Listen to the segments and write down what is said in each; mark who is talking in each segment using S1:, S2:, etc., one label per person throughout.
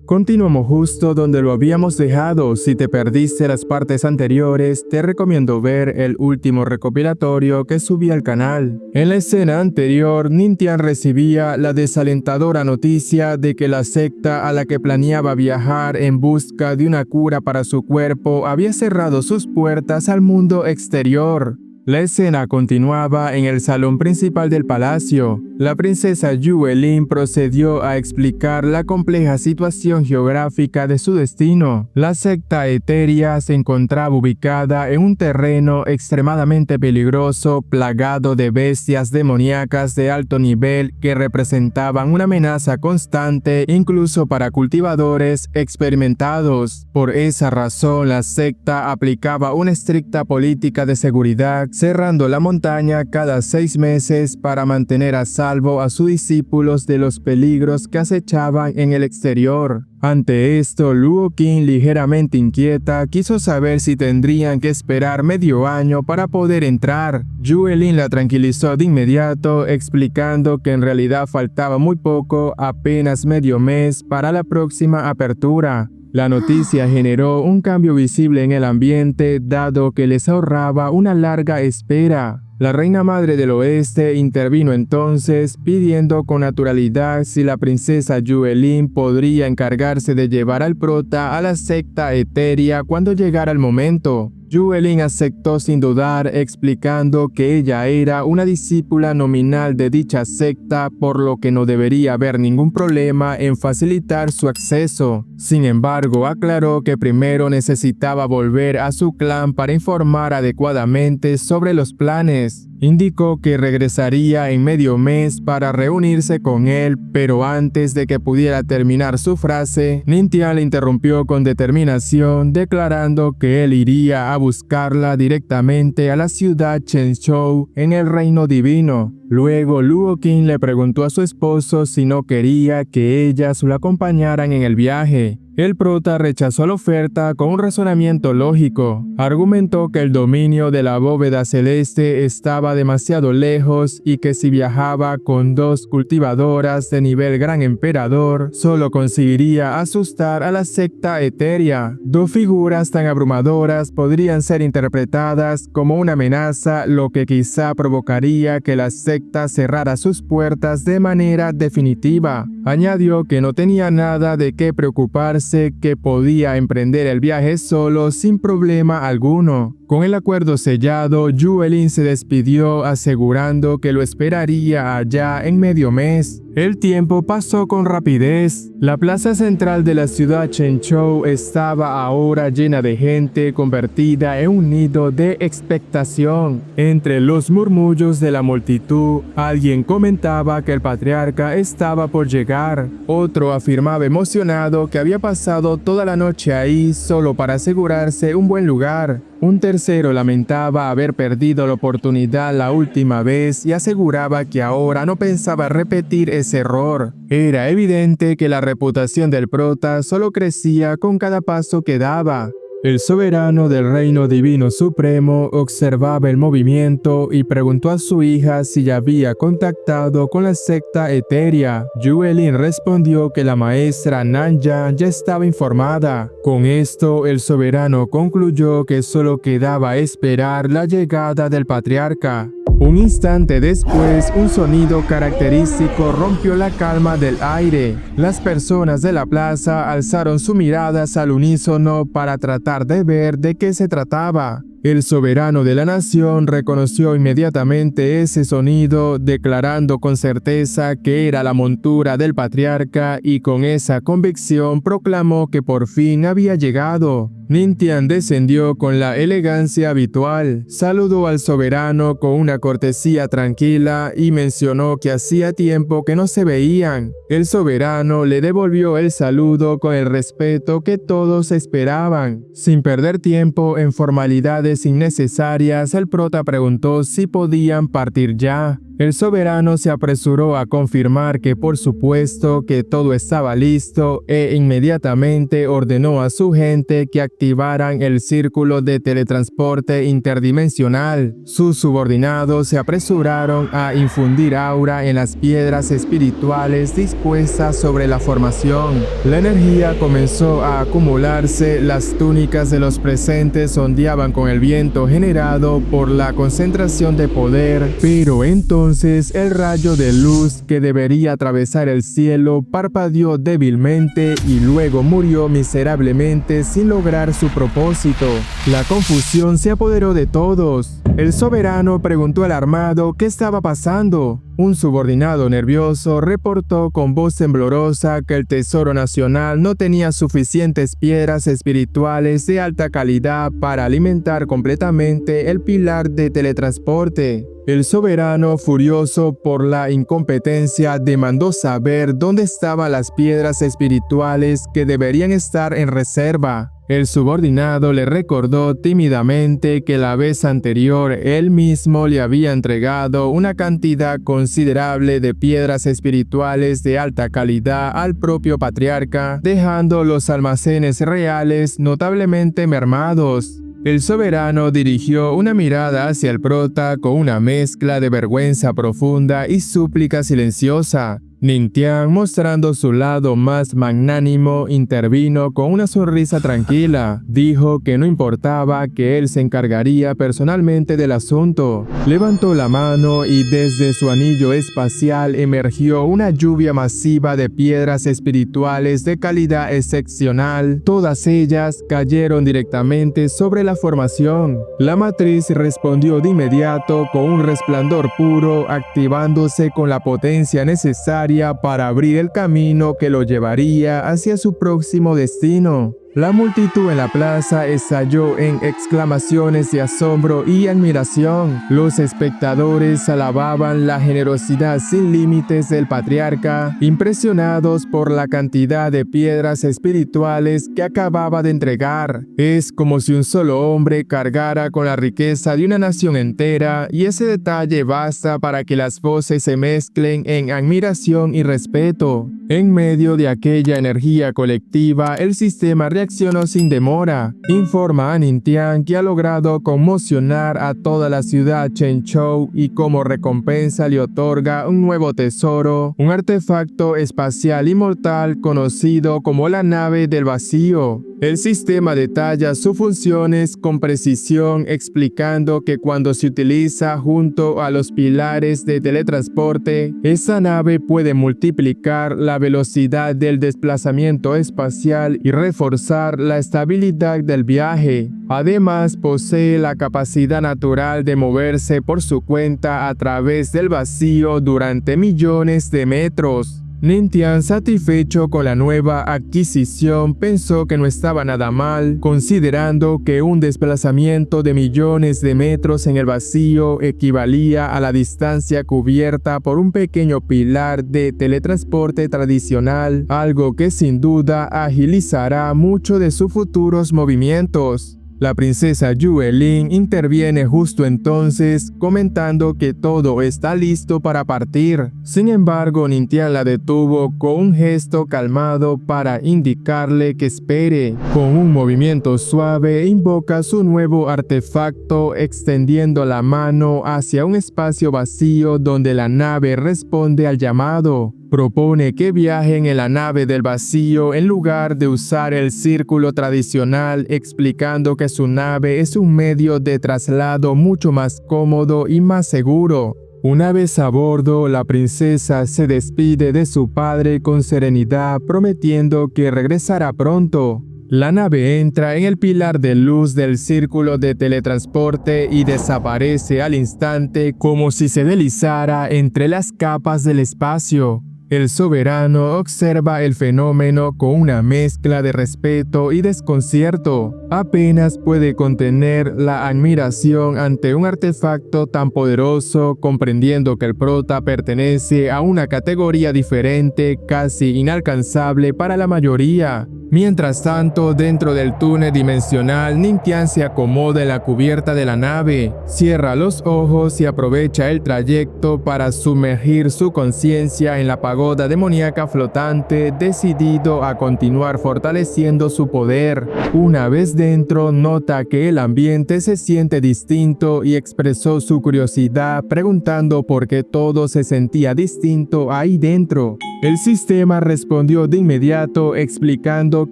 S1: Continuamos justo donde lo habíamos dejado. Si te perdiste las partes anteriores, te recomiendo ver el último recopilatorio que subí al canal. En la escena anterior, Ningtian recibía la desalentadora noticia de que la secta a la que planeaba viajar en busca de una cura para su cuerpo había cerrado sus puertas al mundo exterior. La escena continuaba en el salón principal del palacio. La princesa Yuelin procedió a explicar la compleja situación geográfica de su destino. La secta etérea se encontraba ubicada en un terreno extremadamente peligroso, plagado de bestias demoníacas de alto nivel que representaban una amenaza constante incluso para cultivadores experimentados. Por esa razón, la secta aplicaba una estricta política de seguridad, cerrando la montaña cada 6 meses para mantener a salvo a sus discípulos de los peligros que acechaban en el exterior. Ante esto, Luo Qin, ligeramente inquieta, quiso saber si tendrían que esperar medio año para poder entrar. Yuelin la tranquilizó de inmediato, explicando que en realidad faltaba muy poco, apenas medio mes, para la próxima apertura. La noticia generó un cambio visible en el ambiente, dado que les ahorraba una larga espera. La reina madre del oeste intervino entonces, pidiendo con naturalidad si la princesa Yuelin podría encargarse de llevar al prota a la secta etérea cuando llegara el momento. Yuelin aceptó sin dudar, explicando que ella era una discípula nominal de dicha secta, por lo que no debería haber ningún problema en facilitar su acceso. Sin embargo, aclaró que primero necesitaba volver a su clan para informar adecuadamente sobre los planes. Indicó que regresaría en medio mes para reunirse con él, pero antes de que pudiera terminar su frase, Ningtian le interrumpió con determinación, declarando que él iría a buscarla directamente a la ciudad Chenzhou en el Reino Divino. Luego, Luo Qin le preguntó a su esposo si no quería que ellas lo acompañaran en el viaje. El prota rechazó la oferta con un razonamiento lógico. Argumentó que el dominio de la bóveda celeste estaba demasiado lejos y que si viajaba con 2 cultivadoras de nivel gran emperador, solo conseguiría asustar a la secta etérea. 2 figuras tan abrumadoras podrían ser interpretadas como una amenaza, lo que quizá provocaría que la secta cerrara sus puertas de manera definitiva. Añadió que no tenía nada de qué preocuparse, que podía emprender el viaje solo sin problema alguno. Con el acuerdo sellado, Yuelin se despidió asegurando que lo esperaría allá en medio mes. El tiempo pasó con rapidez. La plaza central de la ciudad Chenzhou estaba ahora llena de gente, convertida en un nido de expectación. Entre los murmullos de la multitud, alguien comentaba que el patriarca estaba por llegar. Otro afirmaba emocionado que había pasado toda la noche ahí solo para asegurarse un buen lugar. Un tercero lamentaba haber perdido la oportunidad la última vez y aseguraba que ahora no pensaba repetir ese error. Era evidente que la reputación del prota solo crecía con cada paso que daba. El soberano del Reino Divino Supremo observaba el movimiento y preguntó a su hija si ya había contactado con la secta etérea. Yuelin respondió que la maestra Nanyan ya estaba informada. Con esto, el soberano concluyó que solo quedaba esperar la llegada del patriarca. Un instante después, un sonido característico rompió la calma del aire. Las personas de la plaza alzaron sus miradas al unísono para tratar de ver de qué se trataba. El soberano de la nación reconoció inmediatamente ese sonido, declarando con certeza que era la montura del patriarca, y con esa convicción proclamó que por fin había llegado. Ningtian descendió con la elegancia habitual, saludó al soberano con una cortesía tranquila y mencionó que hacía tiempo que no se veían. El soberano le devolvió el saludo con el respeto que todos esperaban. Sin perder tiempo en formalidades innecesarias, el prota preguntó si podían partir ya. El soberano se apresuró a confirmar que por supuesto que todo estaba listo e inmediatamente ordenó a su gente que activaran el círculo de teletransporte interdimensional. Sus subordinados se apresuraron a infundir aura en las piedras espirituales dispuestas sobre la formación. La energía comenzó a acumularse, las túnicas de los presentes ondeaban con el viento generado por la concentración de poder, pero entonces el rayo de luz que debería atravesar el cielo parpadeó débilmente y luego murió miserablemente sin lograr su propósito. La confusión se apoderó de todos. El soberano preguntó alarmado qué estaba pasando. Un subordinado nervioso reportó con voz temblorosa que el Tesoro Nacional no tenía suficientes piedras espirituales de alta calidad para alimentar completamente el pilar de teletransporte. El soberano, furioso por la incompetencia, demandó saber dónde estaban las piedras espirituales que deberían estar en reserva. El subordinado le recordó tímidamente que la vez anterior él mismo le había entregado una cantidad considerable de piedras espirituales de alta calidad al propio patriarca, dejando los almacenes reales notablemente mermados. El soberano dirigió una mirada hacia el prota con una mezcla de vergüenza profunda y súplica silenciosa. Ningtian, mostrando su lado más magnánimo, intervino con una sonrisa tranquila. Dijo que no importaba, que él se encargaría personalmente del asunto. Levantó la mano y desde su anillo espacial emergió una lluvia masiva de piedras espirituales de calidad excepcional. Todas ellas cayeron directamente sobre la formación. La matriz respondió de inmediato con un resplandor puro, activándose con la potencia necesaria para abrir el camino que lo llevaría hacia su próximo destino. La multitud en la plaza estalló en exclamaciones de asombro y admiración. Los espectadores alababan la generosidad sin límites del patriarca, impresionados por la cantidad de piedras espirituales que acababa de entregar. Es como si un solo hombre cargara con la riqueza de una nación entera, y ese detalle basta para que las voces se mezclen en admiración y respeto. En medio de aquella energía colectiva, el sistema reaccionó sin demora. Informa a Ningtian que ha logrado conmocionar a toda la ciudad Chenchou y como recompensa le otorga un nuevo tesoro, un artefacto espacial inmortal conocido como la nave del vacío. El sistema detalla sus funciones con precisión, explicando que cuando se utiliza junto a los pilares de teletransporte, esa nave puede multiplicar la velocidad del desplazamiento espacial y reforzar la estabilidad del viaje. Además, posee la capacidad natural de moverse por su cuenta a través del vacío durante millones de metros. Ningtian, satisfecho con la nueva adquisición, pensó que no estaba nada mal, considerando que un desplazamiento de millones de metros en el vacío equivalía a la distancia cubierta por un pequeño pilar de teletransporte tradicional, algo que sin duda agilizará mucho de sus futuros movimientos. La princesa Yuelin interviene justo entonces, comentando que todo está listo para partir. Sin embargo, Ningtian la detuvo con un gesto calmado para indicarle que espere. Con un movimiento suave, invoca su nuevo artefacto, extendiendo la mano hacia un espacio vacío donde la nave responde al llamado. Propone que viajen en la nave del vacío en lugar de usar el círculo tradicional, explicando que su nave es un medio de traslado mucho más cómodo y más seguro. Una vez a bordo, la princesa se despide de su padre con serenidad, prometiendo que regresará pronto. La nave entra en el pilar de luz del círculo de teletransporte y desaparece al instante como si se deslizara entre las capas del espacio. El soberano observa el fenómeno con una mezcla de respeto y desconcierto. Apenas puede contener la admiración ante un artefacto tan poderoso, comprendiendo que el prota pertenece a una categoría diferente, casi inalcanzable para la mayoría. Mientras tanto, dentro del túnel dimensional, Ningtian se acomoda en la cubierta de la nave, cierra los ojos y aprovecha el trayecto para sumergir su conciencia en la pagoda demoníaca flotante, decidido a continuar fortaleciendo su poder. Una vez dentro, nota que el ambiente se siente distinto y expresó su curiosidad preguntando por qué todo se sentía distinto ahí dentro. El sistema respondió de inmediato explicando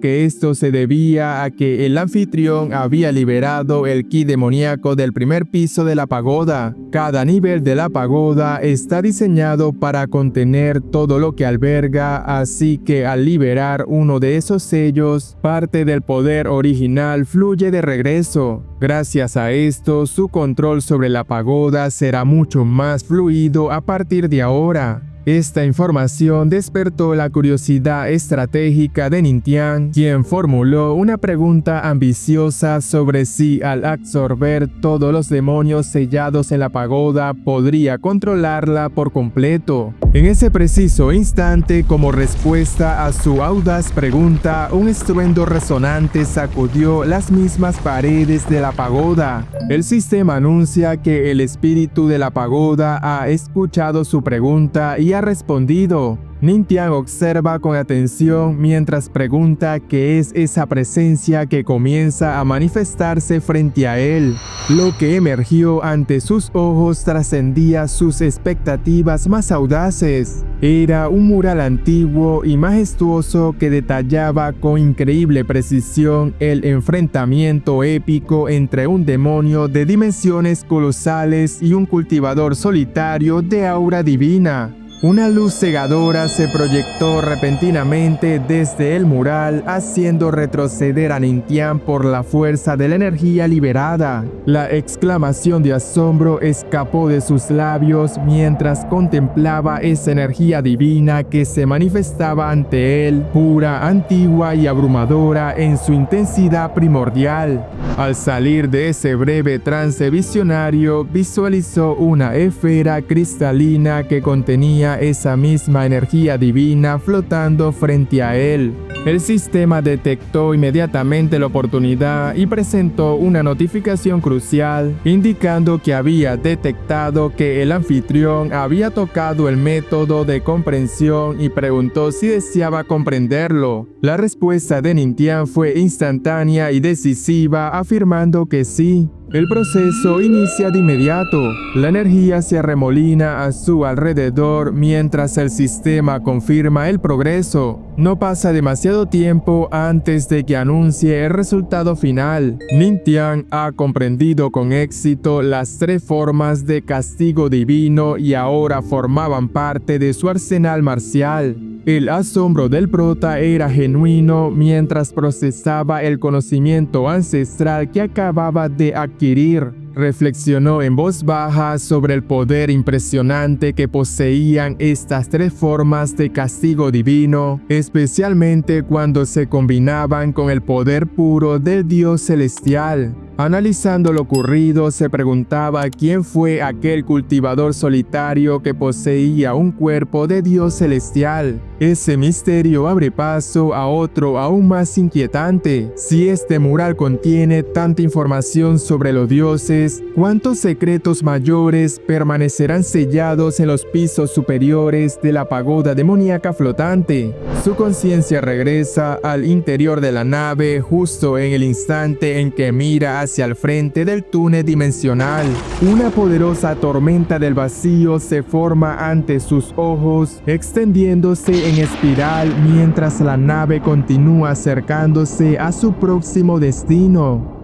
S1: que esto se debía a que el anfitrión había liberado el ki demoníaco del primer piso de la pagoda. Cada nivel de la pagoda está diseñado para contener todo lo que alberga, así que al liberar uno de esos sellos, parte del poder original fluye de regreso. Gracias a esto, su control sobre la pagoda será mucho más fluido a partir de ahora. Esta información despertó la curiosidad estratégica de Ningtian, quien formuló una pregunta ambiciosa sobre si al absorber todos los demonios sellados en la pagoda podría controlarla por completo. En ese preciso instante, como respuesta a su audaz pregunta, un estruendo resonante sacudió las mismas paredes de la pagoda. El sistema anuncia que el espíritu de la pagoda ha escuchado su pregunta y ha respondido. Ningtian observa con atención mientras pregunta qué es esa presencia que comienza a manifestarse frente a él. Lo que emergió ante sus ojos trascendía sus expectativas más audaces. Era un mural antiguo y majestuoso que detallaba con increíble precisión el enfrentamiento épico entre un demonio de dimensiones colosales y un cultivador solitario de aura divina. Una luz cegadora se proyectó repentinamente desde el mural, haciendo retroceder a Ningtian por la fuerza de la energía liberada. La exclamación de asombro escapó de sus labios mientras contemplaba esa energía divina que se manifestaba ante él, pura, antigua y abrumadora en su intensidad primordial. Al salir de ese breve trance visionario, visualizó una esfera cristalina que contenía esa misma energía divina flotando frente a él. El sistema detectó inmediatamente la oportunidad y presentó una notificación crucial, indicando que había detectado que el anfitrión había tocado el método de comprensión y preguntó si deseaba comprenderlo. La respuesta de Ningtian fue instantánea y decisiva, afirmando que sí. El proceso inicia de inmediato. La energía se arremolina a su alrededor mientras el sistema confirma el progreso. No pasa demasiado tiempo antes de que anuncie el resultado final. Ningtian ha comprendido con éxito las 3 formas de castigo divino y ahora formaban parte de su arsenal marcial. El asombro del prota era genuino mientras procesaba el conocimiento ancestral que acababa de adquirir. Reflexionó en voz baja sobre el poder impresionante que poseían estas 3 formas de castigo divino, especialmente cuando se combinaban con el poder puro del Dios celestial. Analizando lo ocurrido, se preguntaba quién fue aquel cultivador solitario que poseía un cuerpo de Dios celestial. Ese misterio abre paso a otro aún más inquietante. Si este mural contiene tanta información sobre los dioses, ¿cuántos secretos mayores permanecerán sellados en los pisos superiores de la pagoda demoníaca flotante? Su conciencia regresa al interior de la nave justo en el instante en que mira hacia el frente del túnel dimensional. Una poderosa tormenta del vacío se forma ante sus ojos, extendiéndose en espiral mientras la nave continúa acercándose a su próximo destino.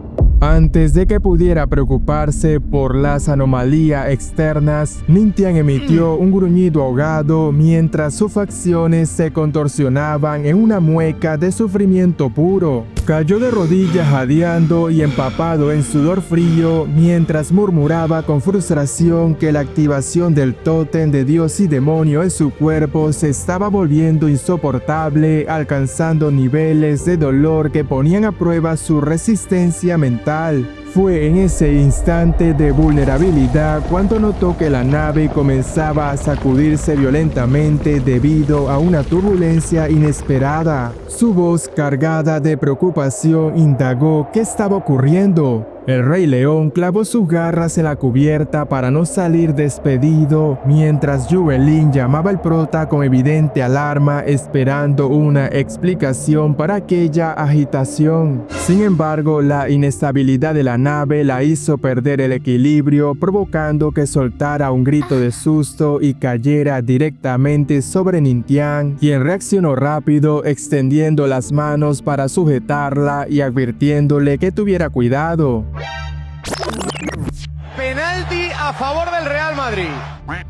S1: Antes de que pudiera preocuparse por las anomalías externas, Ningtian emitió un gruñido ahogado mientras sus facciones se contorsionaban en una mueca de sufrimiento puro. Cayó de rodillas jadeando y empapado en sudor frío mientras murmuraba con frustración que la activación del tótem de Dios y demonio en su cuerpo se estaba volviendo insoportable, alcanzando niveles de dolor que ponían a prueba su resistencia mental. Fue en ese instante de vulnerabilidad cuando notó que la nave comenzaba a sacudirse violentamente debido a una turbulencia inesperada. Su voz, cargada de preocupación, indagó qué estaba ocurriendo. El Rey León clavó sus garras en la cubierta para no salir despedido, mientras Yueh-Lin llamaba al prota con evidente alarma, esperando una explicación para aquella agitación. Sin embargo, la inestabilidad de la nave la hizo perder el equilibrio, provocando que soltara un grito de susto y cayera directamente sobre Ningtian, quien reaccionó rápido, extendiendo las manos para sujetarla y advirtiéndole que tuviera cuidado.
S2: Penalti a favor del Real Madrid.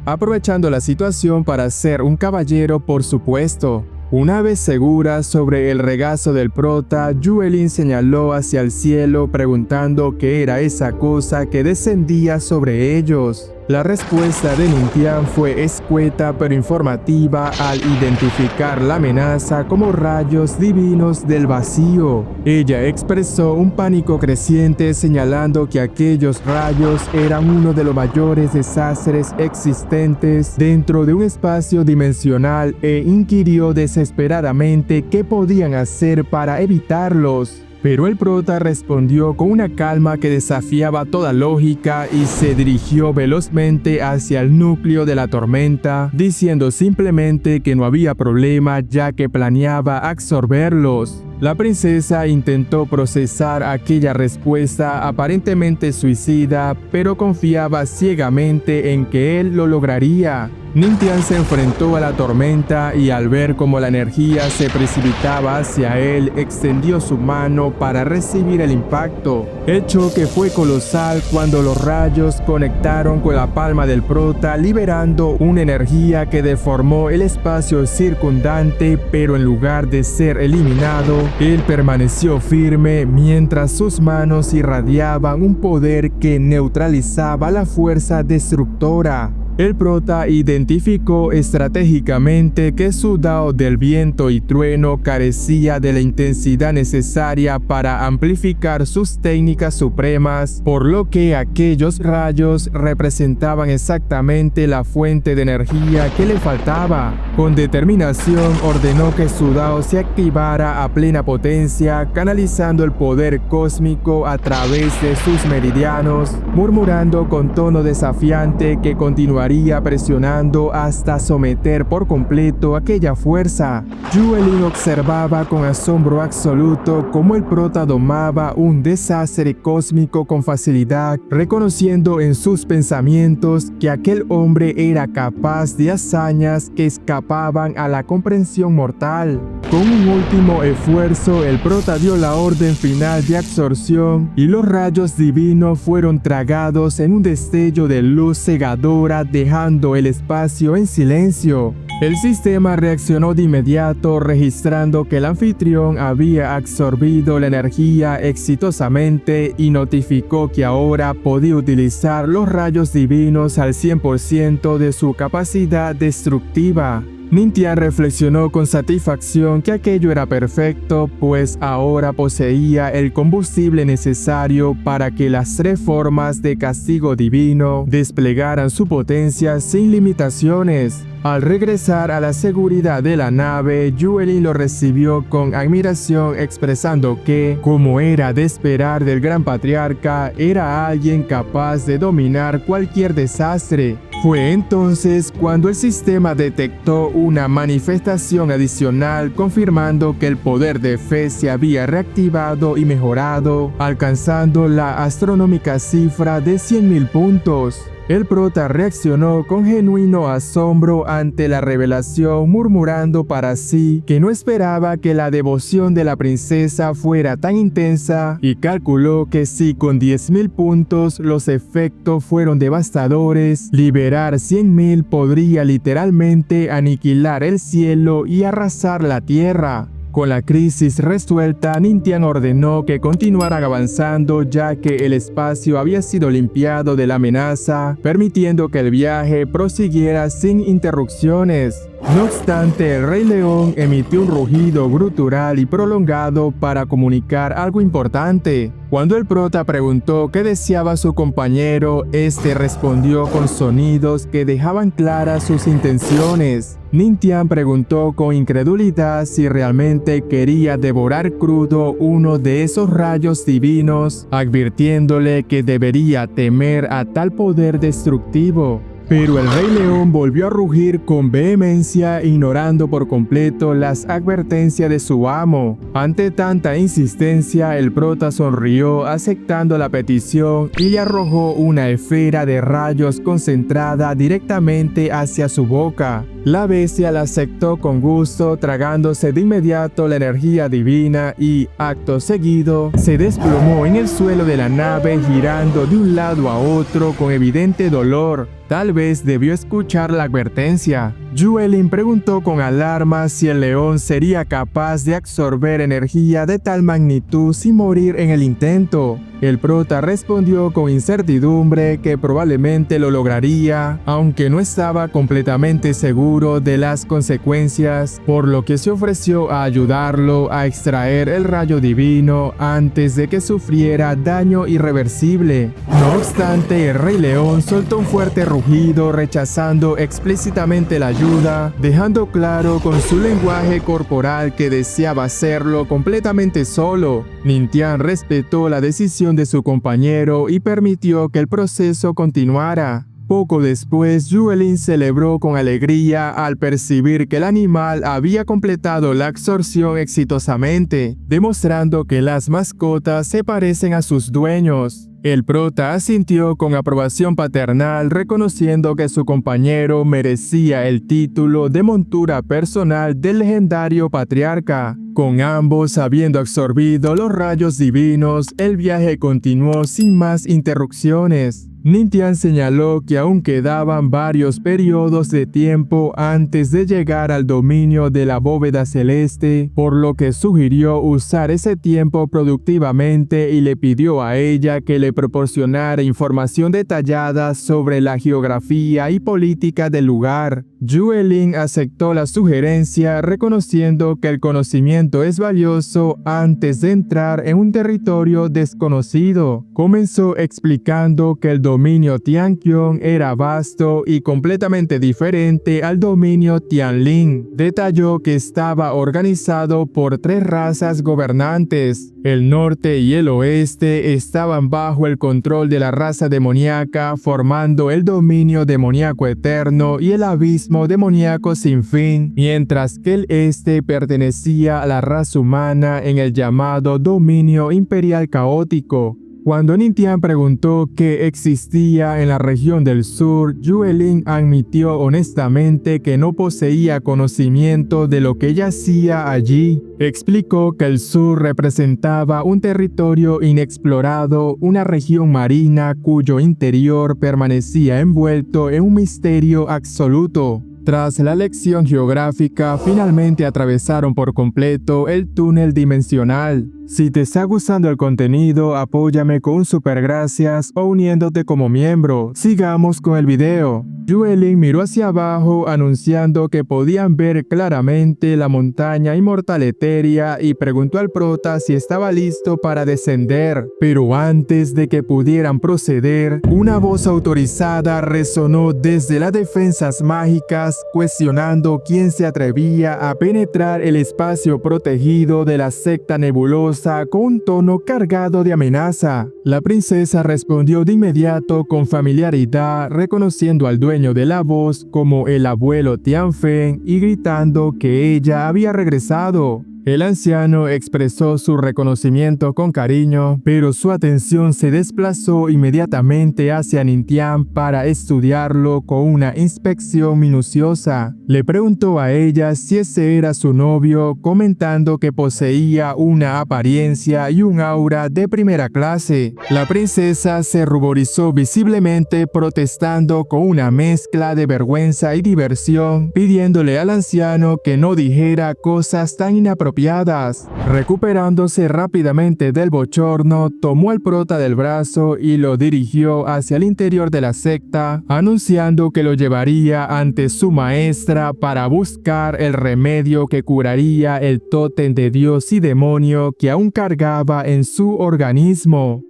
S1: Aprovechando la situación para ser un caballero, por supuesto. Una vez segura sobre el regazo del prota, Yueh-Lin señaló hacia el cielo preguntando qué era esa cosa que descendía sobre ellos. La respuesta de Ningtian fue escueta pero informativa al identificar la amenaza como rayos divinos del vacío. Ella expresó un pánico creciente señalando que aquellos rayos eran uno de los mayores desastres existentes dentro de un espacio dimensional e inquirió desesperadamente qué podían hacer para evitarlos. Pero el prota respondió con una calma que desafiaba toda lógica y se dirigió velozmente hacia el núcleo de la tormenta, diciendo simplemente que no había problema ya que planeaba absorberlos. La princesa intentó procesar aquella respuesta aparentemente suicida, pero confiaba ciegamente en que él lo lograría. Ningtian se enfrentó a la tormenta y al ver cómo la energía se precipitaba hacia él, extendió su mano para recibir el impacto. El choque fue colosal cuando los rayos conectaron con la palma del prota, liberando una energía que deformó el espacio circundante, pero en lugar de ser eliminado, él permaneció firme mientras sus manos irradiaban un poder que neutralizaba la fuerza destructora. El prota identificó estratégicamente que su Dao del viento y trueno carecía de la intensidad necesaria para amplificar sus técnicas supremas, por lo que aquellos rayos representaban exactamente la fuente de energía que le faltaba. Con determinación ordenó que su Dao se activara a plena potencia, canalizando el poder cósmico a través de sus meridianos, murmurando con tono desafiante que continuaría presionando hasta someter por completo aquella fuerza. Yueh-Lin observaba con asombro absoluto cómo el prota domaba un desastre cósmico con facilidad, reconociendo en sus pensamientos que aquel hombre era capaz de hazañas que escapaban a la comprensión mortal. Con un último esfuerzo, el prota dio la orden final de absorción y los rayos divinos fueron tragados en un destello de luz cegadora, dejando el espacio en silencio. El sistema reaccionó de inmediato, registrando que el anfitrión había absorbido la energía exitosamente y notificó que ahora podía utilizar los rayos divinos al 100% de su capacidad destructiva. Ningtian reflexionó con satisfacción que aquello era perfecto, pues ahora poseía el combustible necesario para que las 3 formas de castigo divino desplegaran su potencia sin limitaciones. Al regresar a la seguridad de la nave, Yueh-Lin lo recibió con admiración, expresando que, como era de esperar del gran patriarca, era alguien capaz de dominar cualquier desastre. Fue entonces cuando el sistema detectó una manifestación adicional, confirmando que el poder de fe se había reactivado y mejorado, alcanzando la astronómica cifra de 100.000 puntos. El prota reaccionó con genuino asombro ante la revelación, murmurando para sí que no esperaba que la devoción de la princesa fuera tan intensa, y calculó que si con 10.000 puntos los efectos fueron devastadores, liberar 100.000 podría literalmente aniquilar el cielo y arrasar la tierra. Con la crisis resuelta, Ningtian ordenó que continuaran avanzando ya que el espacio había sido limpiado de la amenaza, permitiendo que el viaje prosiguiera sin interrupciones. No obstante, el Rey León emitió un rugido gutural y prolongado para comunicar algo importante. Cuando el prota preguntó qué deseaba su compañero, este respondió con sonidos que dejaban claras sus intenciones. Ningtian preguntó con incredulidad si realmente quería devorar crudo uno de esos rayos divinos, advirtiéndole que debería temer a tal poder destructivo. Pero el Rey León volvió a rugir con vehemencia, ignorando por completo las advertencias de su amo. Ante tanta insistencia, el prota sonrió, aceptando la petición, y le arrojó una esfera de rayos concentrada directamente hacia su boca. La bestia la aceptó con gusto, tragándose de inmediato la energía divina y, acto seguido, se desplomó en el suelo de la nave, girando de un lado a otro con evidente dolor. Tal vez debió escuchar la advertencia. Yuelin preguntó con alarma si el león sería capaz de absorber energía de tal magnitud sin morir en el intento. El prota respondió con incertidumbre que probablemente lo lograría, aunque no estaba completamente seguro de las consecuencias, por lo que se ofreció a ayudarlo a extraer el rayo divino antes de que sufriera daño irreversible. No obstante, el Rey León soltó un fuerte rugido, rechazando explícitamente la ayuda, dejando claro con su lenguaje corporal que deseaba hacerlo completamente solo. Ningtian respetó la decisión de su compañero y permitió que el proceso continuara. Poco después, Yuelin celebró con alegría al percibir que el animal había completado la absorción exitosamente, demostrando que las mascotas se parecen a sus dueños. El prota asintió con aprobación paternal, reconociendo que su compañero merecía el título de montura personal del legendario patriarca. Con ambos habiendo absorbido los rayos divinos, el viaje continuó sin más interrupciones. Ningtian señaló que aún quedaban varios periodos de tiempo antes de llegar al dominio de la bóveda celeste, por lo que sugirió usar ese tiempo productivamente y le pidió a ella que le proporcionara información detallada sobre la geografía y política del lugar. Yuelin aceptó la sugerencia, reconociendo que el conocimiento es valioso antes de entrar en un territorio desconocido. Comenzó explicando que el dominio Tianqiong era vasto y completamente diferente al dominio Tianlin. Detalló que estaba organizado por 3 razas gobernantes. El norte y el oeste estaban bajo el control de la raza demoníaca, formando el dominio demoníaco eterno y el abismo demoníaco sin fin, mientras que el este pertenecía a la raza humana en el llamado dominio imperial caótico. Cuando Ningtian preguntó qué existía en la región del sur, Yuelin admitió honestamente que no poseía conocimiento de lo que yacía allí. Explicó que el sur representaba un territorio inexplorado, una región marina cuyo interior permanecía envuelto en un misterio absoluto. Tras la lección geográfica, finalmente atravesaron por completo el túnel dimensional. Si te está gustando el contenido, apóyame con un super gracias o uniéndote como miembro. Sigamos con el video. Yuelin miró hacia abajo anunciando que podían ver claramente la montaña inmortal etérea y preguntó al prota si estaba listo para descender. Pero antes de que pudieran proceder, una voz autorizada resonó desde las defensas mágicas, cuestionando quién se atrevía a penetrar el espacio protegido de la secta nebulosa con un tono cargado de amenaza. La princesa respondió de inmediato con familiaridad, reconociendo al dueño de la voz como el abuelo Tianfen y gritando que ella había regresado. El anciano expresó su reconocimiento con cariño, pero su atención se desplazó inmediatamente hacia Ningtian para estudiarlo con una inspección minuciosa. Le preguntó a ella si ese era su novio, comentando que poseía una apariencia y un aura de primera clase. La princesa se ruborizó visiblemente, protestando con una mezcla de vergüenza y diversión, pidiéndole al anciano que no dijera cosas tan inapropiadas apropiadas. Recuperándose rápidamente del bochorno, tomó al prota del brazo y lo dirigió hacia el interior de la secta, anunciando que lo llevaría ante su maestra para buscar el remedio que curaría el tótem de Dios y demonio que aún cargaba en su organismo.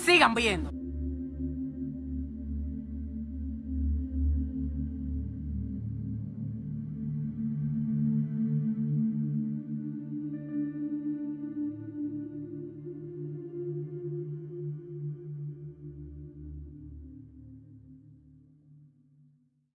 S3: Sigan viendo.